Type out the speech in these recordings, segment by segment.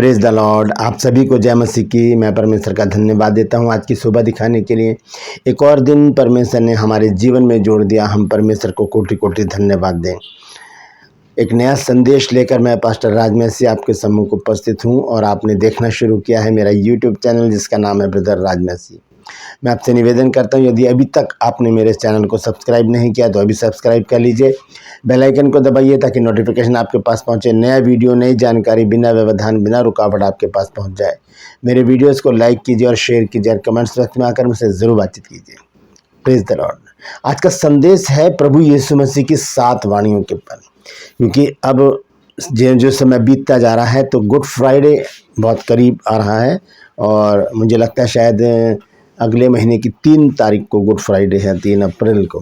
Praise the Lord. आप सभी को जय मसीह की। मैं परमेश्वर का धन्यवाद देता हूं आज की सुबह दिखाने के लिए। एक और दिन परमेश्वर ने हमारे जीवन में जोड़ दिया। हम परमेश्वर को कोटि कोटि धन्यवाद दें। एक नया संदेश लेकर मैं पास्टर राजमसी आपके सम्मुख उपस्थित हूं और आपने देखना शुरू किया है मेरा यूट्यूब चैनल जिसका नाम है ब्रदर राजमसी। मैं आपसे निवेदन करता हूं, यदि अभी तक आपने मेरे चैनल को सब्सक्राइब नहीं किया तो अभी सब्सक्राइब कर लीजिए। बेल आइकन को दबाइए ताकि नोटिफिकेशन आपके पास पहुंचे। नया वीडियो, नई जानकारी बिना व्यवधान बिना रुकावट आपके पास पहुंच जाए। मेरे वीडियोस को लाइक कीजिए और शेयर कीजिए और कमेंट्स बॉक्स में आकर मुझसे ज़रूर बातचीत कीजिए। Praise the Lord. आज का संदेश है प्रभु यीशु मसीह की 7 वाणियों के ऊपर, क्योंकि अब जो समय बीतता जा रहा है तो गुड फ्राइडे बहुत करीब आ रहा है और मुझे लगता है शायद अगले महीने की 3 तारीख को गुड फ्राइडे है, 3 अप्रैल को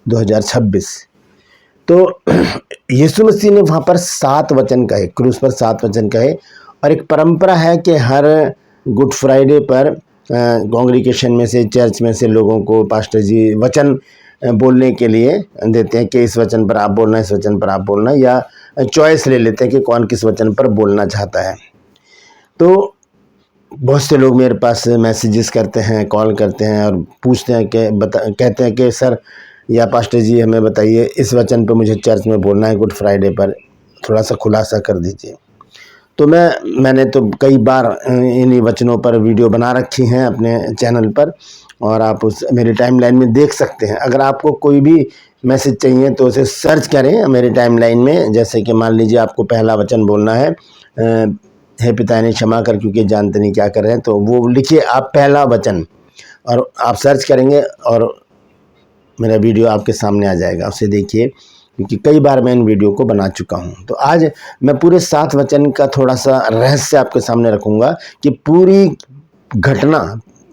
2026। तो यीशु मसीह ने वहाँ पर 7 वचन कहे, क्रूस पर 7 वचन कहे। और एक परंपरा है कि हर गुड फ्राइडे पर कांग्रीगेशन में से, चर्च में से लोगों को पास्टर जी वचन बोलने के लिए देते हैं कि इस वचन पर आप बोलना, इस वचन पर आप बोलना, या चॉइस ले लेते हैं कि कौन किस वचन पर बोलना चाहता है। तो बहुत से लोग मेरे पास मैसेजेस करते हैं, कॉल करते हैं और पूछते हैं कि कहते हैं कि सर या पास्टर जी हमें बताइए इस वचन पर मुझे चर्च में बोलना है गुड फ्राइडे पर, थोड़ा सा खुलासा कर दीजिए। तो मैंने तो कई बार इन्हीं वचनों पर वीडियो बना रखी हैं अपने चैनल पर और आप उस मेरे टाइमलाइन में देख सकते हैं। अगर आपको कोई भी मैसेज चाहिए तो उसे सर्च करें मेरे टाइमलाइन में। जैसे कि मान लीजिए आपको पहला वचन बोलना है, हे पिता इन्हें क्षमा कर क्योंकि जानते नहीं क्या कर रहे हैं, तो वो लिखिए आप पहला वचन और आप सर्च करेंगे और मेरा वीडियो आपके सामने आ जाएगा, उसे देखिए, क्योंकि कई बार मैं इन वीडियो को बना चुका हूं। तो आज मैं पूरे 7 वचन का थोड़ा सा रहस्य आपके सामने रखूंगा कि पूरी घटना,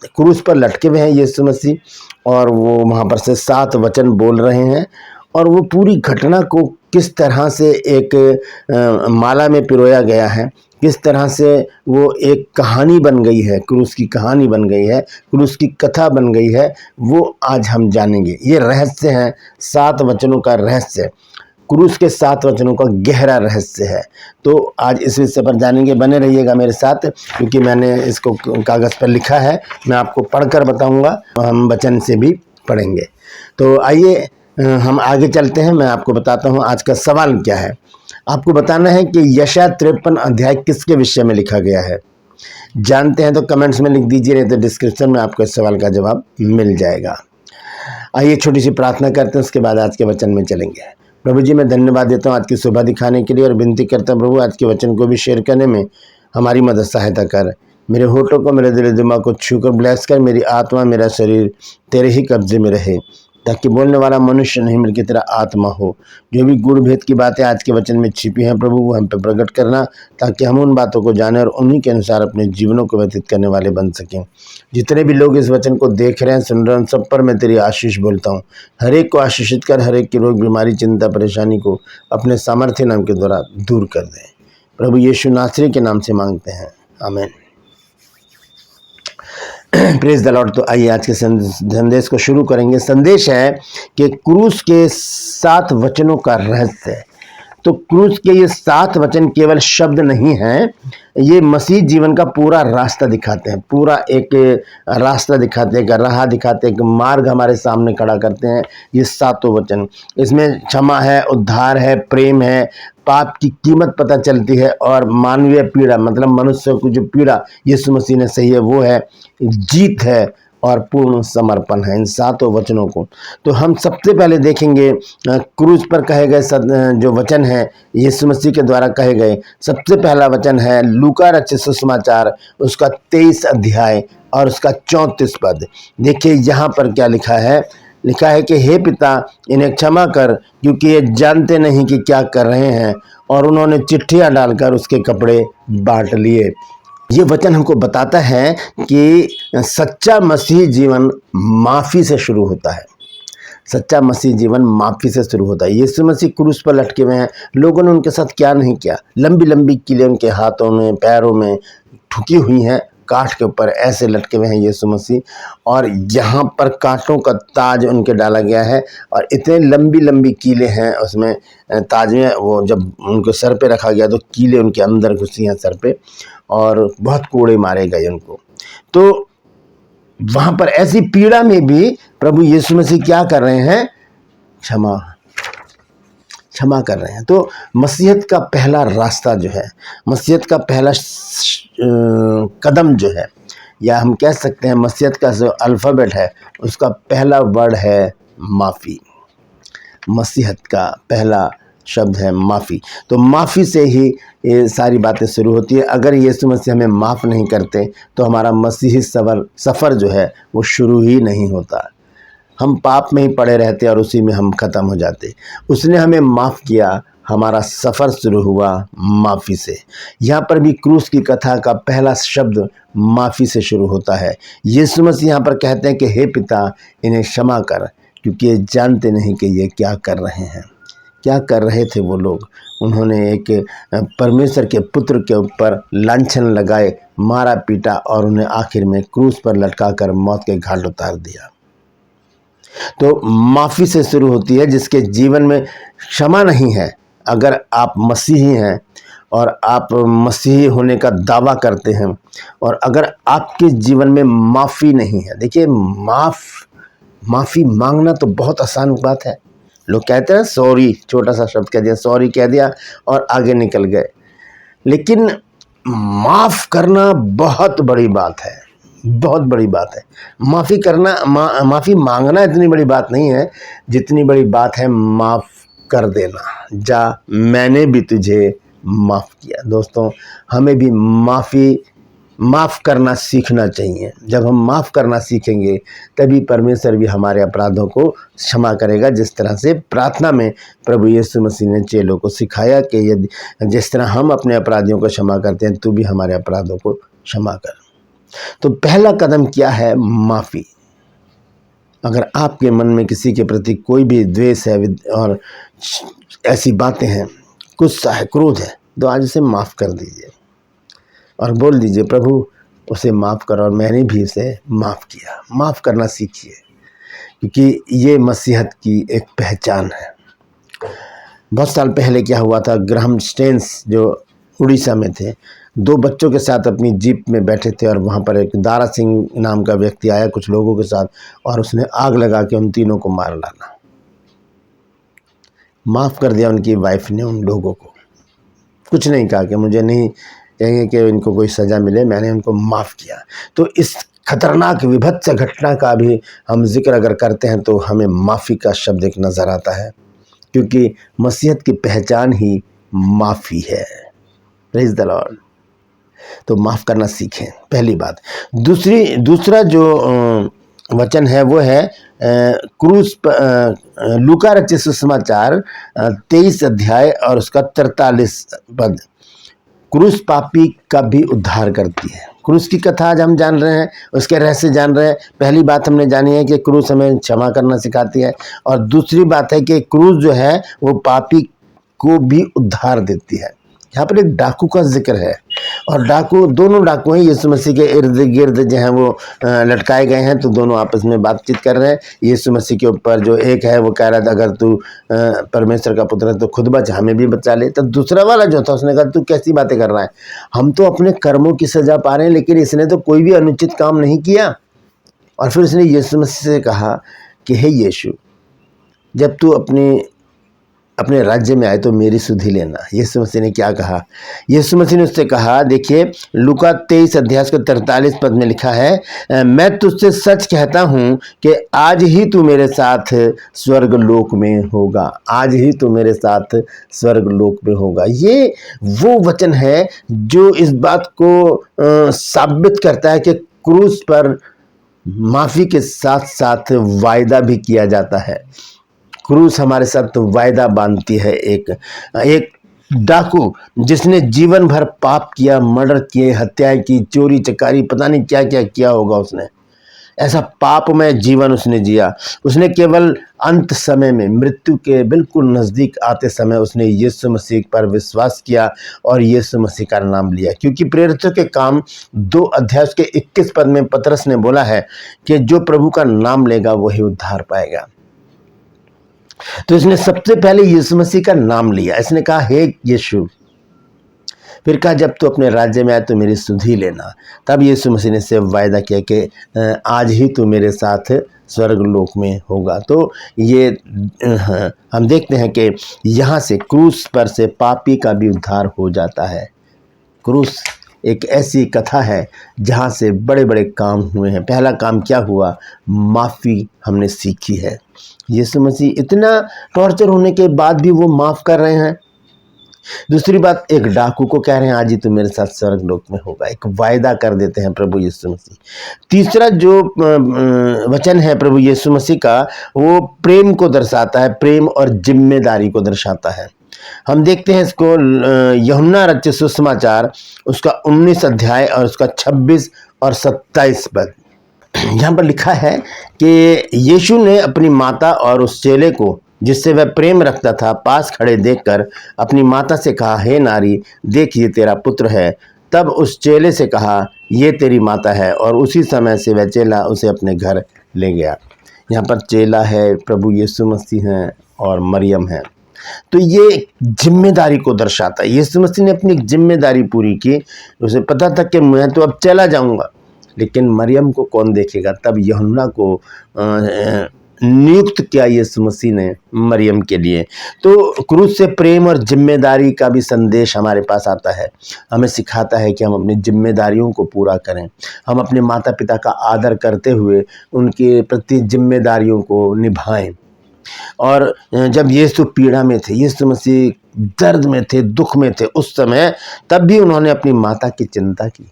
क्रूस पर लटके हुए हैं यीशु मसीह और वो वहाँ पर से 7 वचन बोल रहे हैं और वो पूरी घटना को किस तरह से एक माला में पिरोया गया है, किस तरह से वो एक कहानी बन गई है, क्रूस की कहानी बन गई है, क्रूस की कथा बन गई है, वो आज हम जानेंगे। ये रहस्य है 7 वचनों का रहस्य, क्रूस के 7 वचनों का गहरा रहस्य है। तो आज इस विषय पर जानेंगे, बने रहिएगा मेरे साथ, क्योंकि मैंने इसको कागज़ पर लिखा है, मैं आपको पढ़कर बताऊंगा, हम वचन से भी पढ़ेंगे। तो आइए हम आगे चलते हैं। मैं आपको बताता हूं आज का सवाल क्या है। आपको बताना है कि यशायाह 53 अध्याय किसके विषय में लिखा गया है। जानते हैं तो कमेंट्स में लिख दीजिए, नहीं तो डिस्क्रिप्शन में आपको इस सवाल का जवाब मिल जाएगा। आइए छोटी सी प्रार्थना करते हैं, उसके बाद आज के वचन में चलेंगे। प्रभु जी मैं धन्यवाद देता हूँ आज की सुबह दिखाने के लिए और विनती करता हूँ प्रभु आज के वचन को भी शेयर करने में हमारी मदद सहायता कर। मेरे होठों को, मेरे दिल दिमाग को छूकर ब्लेस कर। मेरी आत्मा, मेरा शरीर तेरे ही कब्जे में रहे, ताकि बोलने वाला मनुष्य नहीं बल्कि तेरा आत्मा हो। जो भी गुड़ भेद की बातें आज के वचन में छिपी हैं प्रभु, वो हम पे प्रकट करना, ताकि हम उन बातों को जानें और उन्हीं के अनुसार अपने जीवनों को व्यतीत करने वाले बन सकें। जितने भी लोग इस वचन को देख रहे हैं, सुन रहे हैं, सब पर मैं तेरी आशीष बोलता हूँ। हर एक को आशीषित कर, हर एक की रोग, बीमारी, चिंता, परेशानी को अपने सामर्थ्य नाम के द्वारा दूर कर दें। प्रभु यीशु नासरी के नाम से मांगते हैं, आमीन। Praise the Lord. तो आइए आज के संदेश को शुरू करेंगे। संदेश है कि क्रूस के 7 वचनों का रहस्य है। तो क्रूस के ये 7 वचन केवल शब्द नहीं हैं, ये मसीह जीवन का पूरा रास्ता दिखाते हैं, पूरा एक रास्ता दिखाते हैं, एक राह दिखाते हैं, एक मार्ग हमारे सामने खड़ा करते हैं ये 7 वचन। इसमें क्षमा है, उद्धार है, प्रेम है, पाप की कीमत पता चलती है और मानवीय पीड़ा, मतलब मनुष्य को जो पीड़ा यीशु मसीह ने सही है वो है, जीत है और पूर्ण समर्पण है इन 7 वचनों को। तो हम सबसे पहले देखेंगे क्रूस पर कहे गए जो वचन है यीशु मसीह के द्वारा कहे गए। सबसे पहला वचन है लूका रचित सुसमाचार उसका 23 अध्याय और उसका 34 पद। देखिए यहाँ पर क्या लिखा है। लिखा है कि हे पिता इन्हें क्षमा कर क्योंकि ये जानते नहीं कि क्या कर रहे हैं, और उन्होंने चिट्ठियाँ डालकर उसके कपड़े बांट लिए। ये वचन हमको बताता है कि सच्चा मसीह जीवन माफ़ी से शुरू होता है। सच्चा मसीह जीवन माफ़ी से शुरू होता है। यीशु मसीह क्रूस पर लटके हुए हैं, लोगों ने उनके साथ क्या नहीं किया। लंबी लंबी कीलें उनके हाथों में, पैरों में ठुकी हुई हैं, काठ के ऊपर ऐसे लटके हुए हैं यीशु मसीह, और यहाँ पर कांटों का ताज उनके डाला गया है, और इतने लंबी लंबी कीलें हैं उसमें ताज में। वो जब उनको सर पे रखा गया तो कीलें उनके अंदर घुसी हैं सर पे, और बहुत कोड़े मारे गए उनको। तो वहाँ पर ऐसी पीड़ा में भी प्रभु यीशु मसीह क्या कर रहे हैं? क्षमा कर रहे हैं। तो मसीहत का पहला रास्ता जो है, मसीहत का पहला कदम जो है, या हम कह सकते हैं मसीहत का जो अल्फ़ाबेट है उसका पहला वर्ड है माफ़ी। मसीहत का पहला शब्द है माफ़ी। तो माफ़ी से ही ये सारी बातें शुरू होती है। अगर यीशु मसीह हमें माफ़ नहीं करते तो हमारा मसीही सफ़र जो है वो शुरू ही नहीं होता। हम पाप में ही पड़े रहते और उसी में हम ख़त्म हो जाते। उसने हमें माफ़ किया, हमारा सफ़र शुरू हुआ माफ़ी से। यहाँ पर भी क्रूस की कथा का पहला शब्द माफ़ी से शुरू होता है। यीशु मसीह यहाँ पर कहते हैं कि हे पिता, इन्हें क्षमा कर, क्योंकि ये जानते नहीं कि ये क्या कर रहे हैं। क्या कर रहे थे वो लोग? उन्होंने एक परमेश्वर के पुत्र के ऊपर लांछन लगाए, मारा पीटा, और उन्हें आखिर में क्रूस पर लटकाकर मौत के घाट उतार दिया। तो माफ़ी से शुरू होती है। जिसके जीवन में क्षमा नहीं है, अगर आप मसीही हैं और आप मसीही होने का दावा करते हैं, और अगर आपके जीवन में माफ़ी नहीं है, देखिए माफ़ी मांगना तो बहुत आसान बात है। लोग कहते हैं सॉरी, छोटा सा शब्द कह दिया, सॉरी कह दिया और आगे निकल गए। लेकिन माफ़ करना बहुत बड़ी बात है, बहुत बड़ी बात है। माफ़ी करना, माफ़ी मांगना इतनी बड़ी बात नहीं है जितनी बड़ी बात है माफ़ कर देना। जा, मैंने भी तुझे माफ़ किया। दोस्तों, हमें भी माफ़ करना सीखना चाहिए। जब हम माफ़ करना सीखेंगे तभी परमेश्वर भी हमारे अपराधों को क्षमा करेगा। जिस तरह से प्रार्थना में प्रभु यीशु मसीह ने चेलों को सिखाया कि यदि जिस तरह हम अपने अपराधियों को क्षमा करते हैं, तू भी हमारे अपराधों को क्षमा कर। तो पहला कदम क्या है? माफ़ी। अगर आपके मन में किसी के प्रति कोई भी द्वेष है और ऐसी बातें हैं, गुस्सा है, क्रोध है, तो आज उसे माफ़ कर दीजिए और बोल दीजिए, प्रभु उसे माफ़ कर और मैंने भी उसे माफ़ किया। माफ़ करना सीखिए, क्योंकि ये मसीहत की एक पहचान है। बहुत साल पहले क्या हुआ था, ग्राहम स्टेन्स जो उड़ीसा में थे, 2 बच्चों के साथ अपनी जीप में बैठे थे, और वहाँ पर एक दारा सिंह नाम का व्यक्ति आया कुछ लोगों के साथ, और उसने आग लगा के उन तीनों को मार डाला। माफ़ कर दिया उनकी वाइफ ने उन लोगों को, कुछ नहीं कहा कि मुझे नहीं चाहिए कि इनको कोई सज़ा मिले, मैंने उनको माफ़ किया। तो इस खतरनाक विभत्स घटना का भी हम जिक्र अगर करते हैं तो हमें माफ़ी का शब्द एक नज़र आता है, क्योंकि मसीहत की पहचान ही माफ़ी है। Praise the Lord. तो माफ़ करना सीखें, पहली बात। दूसरा जो वचन है वो है क्रूस लूका रचित सुसमाचार 23 अध्याय और उसका 43 पद। क्रूस पापी का भी उद्धार करती है। क्रूस की कथा आज हम जान रहे हैं, उसके रहस्य जान रहे हैं। पहली बात हमने जानी है कि क्रूस हमें क्षमा करना सिखाती है, और दूसरी बात है कि क्रूस जो है वो पापी को भी उद्धार देती है। यहाँ पर एक डाकू का जिक्र है, और दोनों डाकू हैं, यीशु मसीह के इर्द गिर्द जो हैं वो लटकाए गए हैं। तो दोनों आपस में बातचीत कर रहे हैं। यीशु मसीह के ऊपर जो एक है वो कह रहा था, अगर तू परमेश्वर का पुत्र है तो खुद बच, हमें भी बचा ले। तो दूसरा वाला जो था उसने कहा, तू कैसी बातें कर रहा है, हम तो अपने कर्मों की सजा पा रहे हैं, लेकिन इसने तो कोई भी अनुचित काम नहीं किया। और फिर उसने यीशु मसीह से कहा कि हे यीशु, जब तू अपने राज्य में आए तो मेरी सुधि लेना। यीशु मसीह ने क्या कहा? यीशु मसीह ने उससे कहा, देखिए लूका 23 अध्याय के 43 पद में लिखा है, मैं तुझसे सच कहता हूँ कि आज ही तू मेरे साथ स्वर्ग लोक में होगा। आज ही तू मेरे साथ स्वर्ग लोक में होगा। ये वो वचन है जो इस बात को साबित करता है कि क्रूस पर माफ़ी के साथ साथ वायदा भी किया जाता है। क्रूस हमारे साथ तो वायदा बांधती है। एक डाकू जिसने जीवन भर पाप किया, मर्डर किए, हत्याएं की, चोरी चकारी, पता नहीं क्या क्या किया होगा उसने, ऐसा पापमय जीवन उसने जिया। उसने केवल अंत समय में, मृत्यु के बिल्कुल नज़दीक आते समय उसने यीशु मसीह पर विश्वास किया और यीशु मसीह का नाम लिया। क्योंकि प्रेरितों के काम 2 अध्याय के 21 पद में पतरस ने बोला है कि जो प्रभु का नाम लेगा वही उद्धार पाएगा। तो इसने सबसे पहले यीशु मसीह का नाम लिया। इसने कहा, हे यीशु। फिर कहा, जब तू अपने राज्य में आए तो मेरी सुधि लेना। तब यीशु मसीह ने से वायदा किया कि आज ही तू मेरे साथ स्वर्ग लोक में होगा। तो ये हम देखते हैं कि यहाँ से क्रूस पर से पापी का भी उद्धार हो जाता है। क्रूस एक ऐसी कथा है जहाँ से बड़े बड़े काम हुए हैं। पहला काम क्या हुआ? माफ़ी हमने सीखी है। यीशु मसीह इतना टॉर्चर होने के बाद भी वो माफ़ कर रहे हैं। दूसरी बात, एक डाकू को कह रहे हैं आज ही तो मेरे साथ स्वर्ग लोक में होगा। एक वायदा कर देते हैं प्रभु यीशु मसीह। तीसरा जो वचन है प्रभु यीशु मसीह का, वो प्रेम को दर्शाता है, प्रेम और जिम्मेदारी को दर्शाता है। हम देखते हैं इसको यूहन्ना रचित सुसमाचार उसका 19 अध्याय और उसका 26 और 27 पद। यहाँ पर लिखा है कि यीशु ने अपनी माता और उस चेले को जिससे वह प्रेम रखता था पास खड़े देखकर अपनी माता से कहा, हे नारी, देख ये तेरा पुत्र है। तब उस चेले से कहा, ये तेरी माता है। और उसी समय से वह चेला उसे अपने घर ले गया। यहाँ पर चेला है, प्रभु यीशु मसीह हैं और मरियम है। तो ये जिम्मेदारी को दर्शाता है। यीशु मसीह ने अपनी जिम्मेदारी पूरी की। उसे पता था कि मैं तो अब चला जाऊंगा, लेकिन मरियम को कौन देखेगा। तब यूहन्ना को नियुक्त किया यीशु मसीह ने मरियम के लिए। तो क्रूस से प्रेम और जिम्मेदारी का भी संदेश हमारे पास आता है। हमें सिखाता है कि हम अपनी जिम्मेदारियों को पूरा करें। हम अपने माता पिता का आदर करते हुए उनके प्रति जिम्मेदारियों को निभाएं। और जब यीशु पीड़ा में थे, यीशु मसीह दर्द में थे, दुख में थे, उस समय तब भी उन्होंने अपनी माता की चिंता की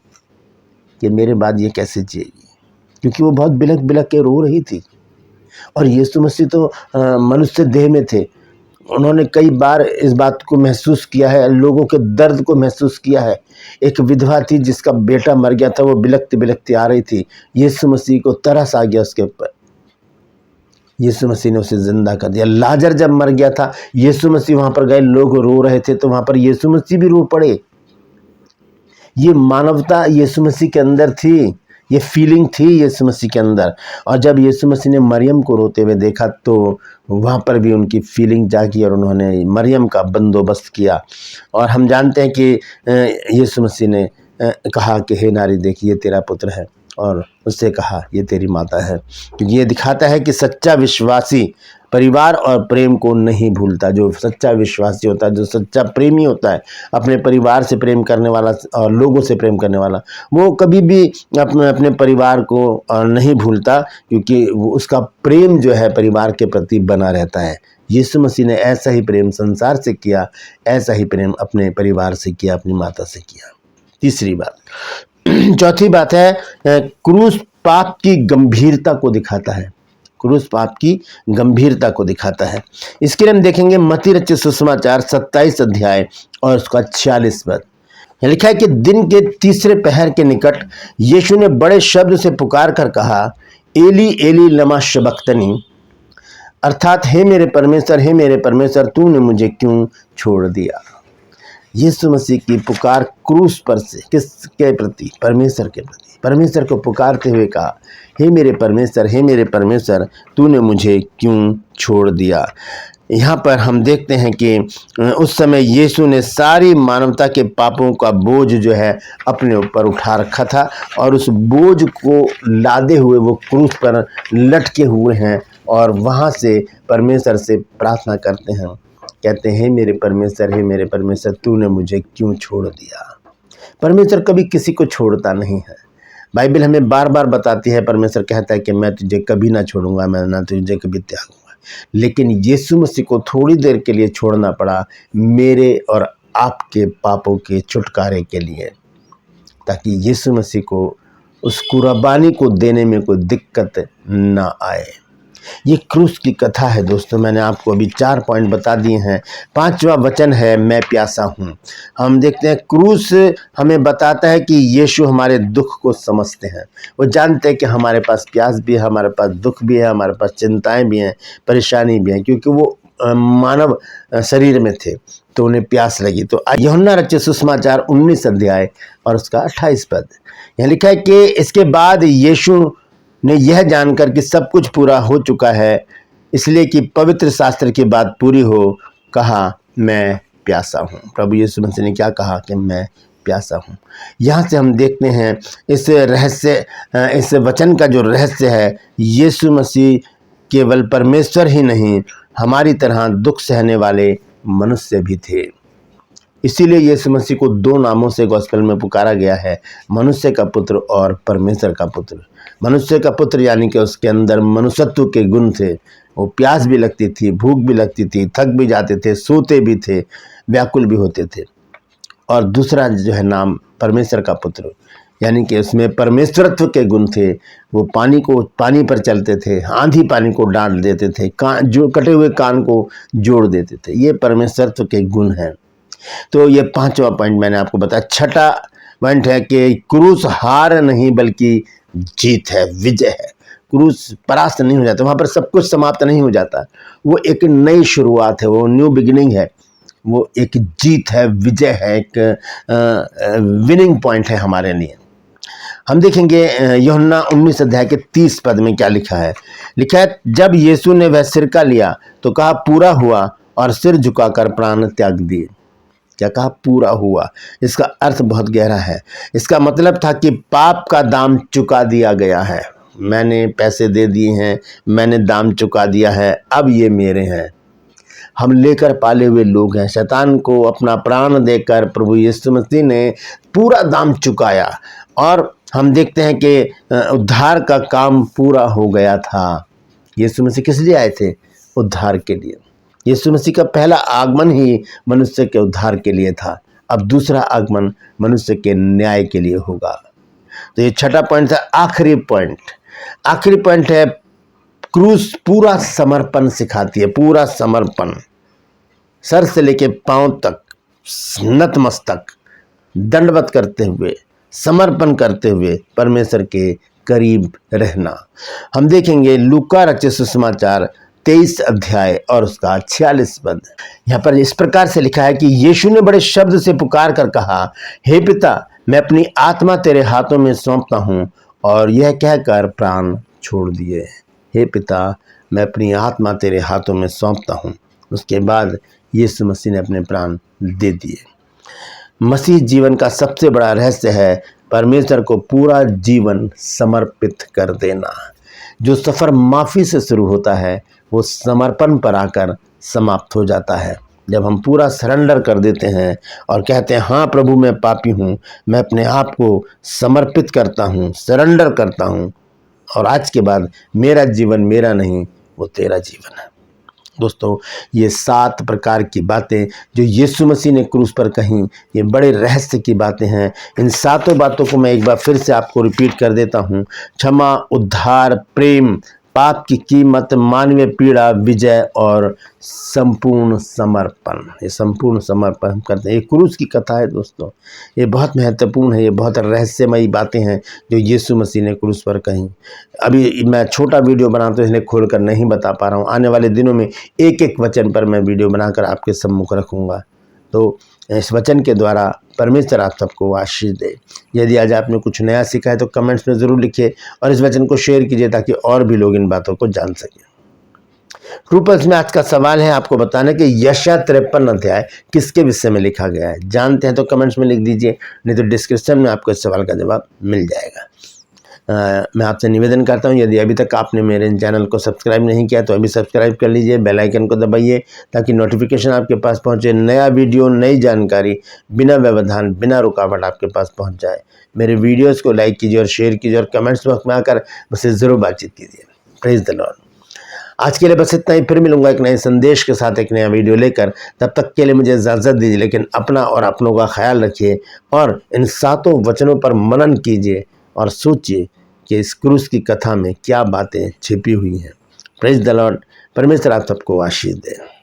कि मेरे बाद ये कैसे जिएगी, क्योंकि वो बहुत बिलख बिलख के रो रही थी। और यीशु मसीह तो मनुष्य देह में थे। उन्होंने कई बार इस बात को महसूस किया है, लोगों के दर्द को महसूस किया है। एक विधवा थी जिसका बेटा मर गया था, वो बिलखती बिलखती आ रही थी। यीशु मसीह को तरस आ गया उसके ऊपर। यीशु मसीह ने उसे जिंदा कर दिया। लाजर जब मर गया था, यीशु मसीह वहां पर गए, लोग रो रहे थे, तो वहां पर यीशु मसीह भी रो पड़े। ये मानवता यीशु मसीह के अंदर थी, ये फीलिंग थी यीशु मसीह के अंदर। और जब यीशु मसीह ने मरियम को रोते हुए देखा तो वहाँ पर भी उनकी फीलिंग जागी और उन्होंने मरियम का बंदोबस्त किया। और हम जानते हैं कि यीशु मसीह ने कहा कि हे नारी, देखिए तेरा पुत्र है, और उससे कहा ये तेरी माता है। क्योंकि ये दिखाता है कि सच्चा विश्वासी परिवार और प्रेम को नहीं भूलता। जो सच्चा विश्वासी होता है, जो सच्चा प्रेमी होता है, अपने परिवार से प्रेम करने वाला और लोगों से प्रेम करने वाला, वो कभी भी अपने परिवार को नहीं भूलता, क्योंकि वो उसका प्रेम जो है परिवार के प्रति बना रहता है। यीशु मसीह ने ऐसा ही प्रेम संसार से किया, ऐसा ही प्रेम अपने परिवार से किया, अपनी माता से किया। तीसरी बात, चौथी बात है, क्रूस पाप की गंभीरता को दिखाता है। क्रूस पाप की गंभीरता को दिखाता है। इसके लिए हम देखेंगे मत्ती रचित सुसमाचार 27 अध्याय और उसका 46 पद। लिखा है कि दिन के तीसरे पहर के निकट यीशु ने बड़े शब्द से पुकार कर कहा, एली एली लमा शबक्तनी, अर्थात हे मेरे परमेश्वर, तूने मुझे क्यों छोड़ दिया। यीशु मसीह की पुकार क्रूस पर से किसके प्रति? परमेश्वर के प्रति। परमेश्वर को पुकारते हुए कहा, हे मेरे परमेश्वर, तूने मुझे क्यों छोड़ दिया। यहाँ पर हम देखते हैं कि उस समय यीशु ने सारी मानवता के पापों का बोझ जो है अपने ऊपर उठा रखा था, और उस बोझ को लादे हुए वो क्रूस पर लटके हुए हैं, और वहाँ से परमेश्वर से प्रार्थना करते हैं, कहते हैं, हे मेरे परमेश्वर, तूने मुझे क्यों छोड़ दिया। परमेश्वर कभी किसी को छोड़ता नहीं है। बाइबल हमें बार बार बताती है, परमेश्वर कहता है कि मैं तुझे कभी ना छोड़ूंगा, मैं ना तुझे कभी त्यागूंगा। लेकिन यीशु मसीह को थोड़ी देर के लिए छोड़ना पड़ा, मेरे और आपके पापों के छुटकारे के लिए, ताकि यीशु मसीह को उस कुर्बानी को देने में कोई दिक्कत ना आए। ये क्रूस की कथा है दोस्तों। मैंने आपको अभी 4 पॉइंट बता दिए हैं। 5वां वचन है, मैं प्यासा हूँ। हम देखते हैं क्रूस हमें बताता है कि यीशु हमारे दुख को समझते हैं। वो जानते हैं कि हमारे पास प्यास भी है, हमारे पास दुख भी है, हमारे पास चिंताएं भी हैं, परेशानी भी हैं, क्योंकि वो मानव शरीर में थे तो उन्हें प्यास लगी। तो यूहन्ना रचित सुसमाचार 19 अध्याय और उसका 28 पद, यहाँ लिखा है कि इसके बाद यीशु ने यह जानकर कि सब कुछ पूरा हो चुका है, इसलिए कि पवित्र शास्त्र की बात पूरी हो, कहा मैं प्यासा हूँ। प्रभु यीशु मसीह ने क्या कहा कि मैं प्यासा हूँ। यहाँ से हम देखते हैं इस रहस्य, इस वचन का जो रहस्य है, यीशु मसीह केवल परमेश्वर ही नहीं, हमारी तरह दुख सहने वाले मनुष्य भी थे। इसीलिए यीशु मसीह को 2 नामों से गॉस्पेल में पुकारा गया है, मनुष्य का पुत्र और परमेश्वर का पुत्र। मनुष्य का पुत्र यानी कि उसके अंदर मनुष्यत्व के गुण थे। वो प्यास भी लगती थी, भूख भी लगती थी, थक भी जाते थे, सोते भी थे, व्याकुल भी होते थे। और दूसरा जो है नाम परमेश्वर का पुत्र, यानी कि उसमें परमेश्वरत्व के गुण थे। वो पानी पर चलते थे, आंधी पानी को डांट देते थे, जो कटे हुए कान को जोड़ देते थे। ये परमेश्वरत्व के गुण हैं। तो ये 5वां पॉइंट मैंने आपको बताया। 6ठा पॉइंट है कि क्रूस हार नहीं बल्कि जीत है, विजय है। क्रूस परास्त नहीं हो जाता, वहाँ पर सब कुछ समाप्त नहीं हो जाता। वो एक नई शुरुआत है, वो न्यू बिगिनिंग है, वो एक जीत है, विजय है, एक विनिंग पॉइंट है हमारे लिए। हम देखेंगे यूहन्ना 19 अध्याय के 30 पद में क्या लिखा है। लिखा है, जब यीशु ने वह सिरका लिया तो कहा पूरा हुआ, और सिर झुकाकर प्राण त्याग दिए। क्या कहा? पूरा हुआ। इसका अर्थ बहुत गहरा है। इसका मतलब था कि पाप का दाम चुका दिया गया है। मैंने पैसे दे दिए हैं, मैंने दाम चुका दिया है, अब ये मेरे हैं। हम लेकर पाले हुए लोग हैं। शैतान को अपना प्राण देकर प्रभु यीशु मसीह ने पूरा दाम चुकाया, और हम देखते हैं कि उद्धार का काम पूरा हो गया था। यीशु मसीह किस लिए आए थे? उद्धार के लिए। यीशु मसीह का पहला आगमन ही मनुष्य के उद्धार के लिए था। अब दूसरा आगमन मनुष्य के न्याय के लिए होगा। तो ये 6ठा पॉइंट था। आखिरी पॉइंट है, क्रूस पूरा समर्पण सिखाती है। पूरा समर्पण, सर से लेके पांव तक नतमस्तक, दंडवत करते हुए, समर्पण करते हुए परमेश्वर के करीब रहना। हम देखेंगे लूका रचित सुसमाचार 23 अध्याय और उसका 46 पद। यहाँ पर इस प्रकार से लिखा है कि यीशु ने बड़े शब्द से पुकार कर कहा, हे पिता, मैं अपनी आत्मा तेरे हाथों में सौंपता हूँ, और यह कहकर प्राण छोड़ दिए। हे पिता, मैं अपनी आत्मा तेरे हाथों में सौंपता हूँ। उसके बाद यीशु मसीह ने अपने प्राण दे दिए। मसीह जीवन का सबसे बड़ा रहस्य है परमेश्वर को पूरा जीवन समर्पित कर देना। जो सफ़र माफ़ी से शुरू होता है वो समर्पण पर आकर समाप्त हो जाता है। जब हम पूरा सरेंडर कर देते हैं और कहते हैं, हाँ प्रभु, मैं पापी हूँ, मैं अपने आप को समर्पित करता हूँ, सरेंडर करता हूँ, और आज के बाद मेरा जीवन मेरा नहीं, वो तेरा जीवन है। दोस्तों, ये 7 प्रकार की बातें जो यीशु मसीह ने क्रूस पर कहीं, ये बड़े रहस्य की बातें हैं। इन 7 बातों को मैं एक बार फिर से आपको रिपीट कर देता हूँ। क्षमा, उद्धार, प्रेम, पाप की कीमत, मानवीय पीड़ा, विजय और संपूर्ण समर्पण। ये संपूर्ण समर्पण हम करते हैं। ये क्रूस की कथा है दोस्तों। ये बहुत महत्वपूर्ण है, ये बहुत रहस्यमयी बातें हैं जो यीशु मसीह ने क्रूस पर कहीं। अभी मैं छोटा वीडियो बनाता हूँ, इन्हें खोलकर नहीं बता पा रहा हूँ। आने वाले दिनों में एक एक वचन पर मैं वीडियो बनाकर आपके सम्मुख रखूँगा। तो इस वचन के द्वारा परमेश्वर आप सबको आशीष दे। यदि आज आपने कुछ नया सीखा है तो कमेंट्स में ज़रूर लिखिए, और इस वचन को शेयर कीजिए ताकि और भी लोग इन बातों को जान सकें। ट्रूपर्स में आज का सवाल है आपको बताना कि यशाया 53 अध्याय किसके विषय में लिखा गया है। जानते हैं तो कमेंट्स में लिख दीजिए, नहीं तो डिस्क्रिप्शन में आपको इस सवाल का जवाब मिल जाएगा। मैं आपसे निवेदन करता हूं, यदि अभी तक आपने मेरे चैनल को सब्सक्राइब नहीं किया तो अभी सब्सक्राइब कर लीजिए, बेल आइकन को दबाइए ताकि नोटिफिकेशन आपके पास पहुंचे। नया वीडियो, नई जानकारी बिना व्यवधान, बिना रुकावट आपके पास पहुंच जाए। मेरे वीडियोस को लाइक कीजिए और शेयर कीजिए, और कमेंट्स बॉक्स में आकर मुझसे ज़रूर बातचीत कीजिए। Praise the Lord. आज के लिए बस इतना ही। फिर मिलूंगा एक नए संदेश के साथ, एक नया वीडियो लेकर। तब तक के लिए मुझे इजाज़त दीजिए, लेकिन अपना और अपनों का ख्याल रखिए, और इन 7 वचनों पर मनन कीजिए और सोचिए कि इस क्रूस की कथा में क्या बातें छिपी हुई हैं। Praise the Lord. परमेश्वर आप सबको आशीष दे।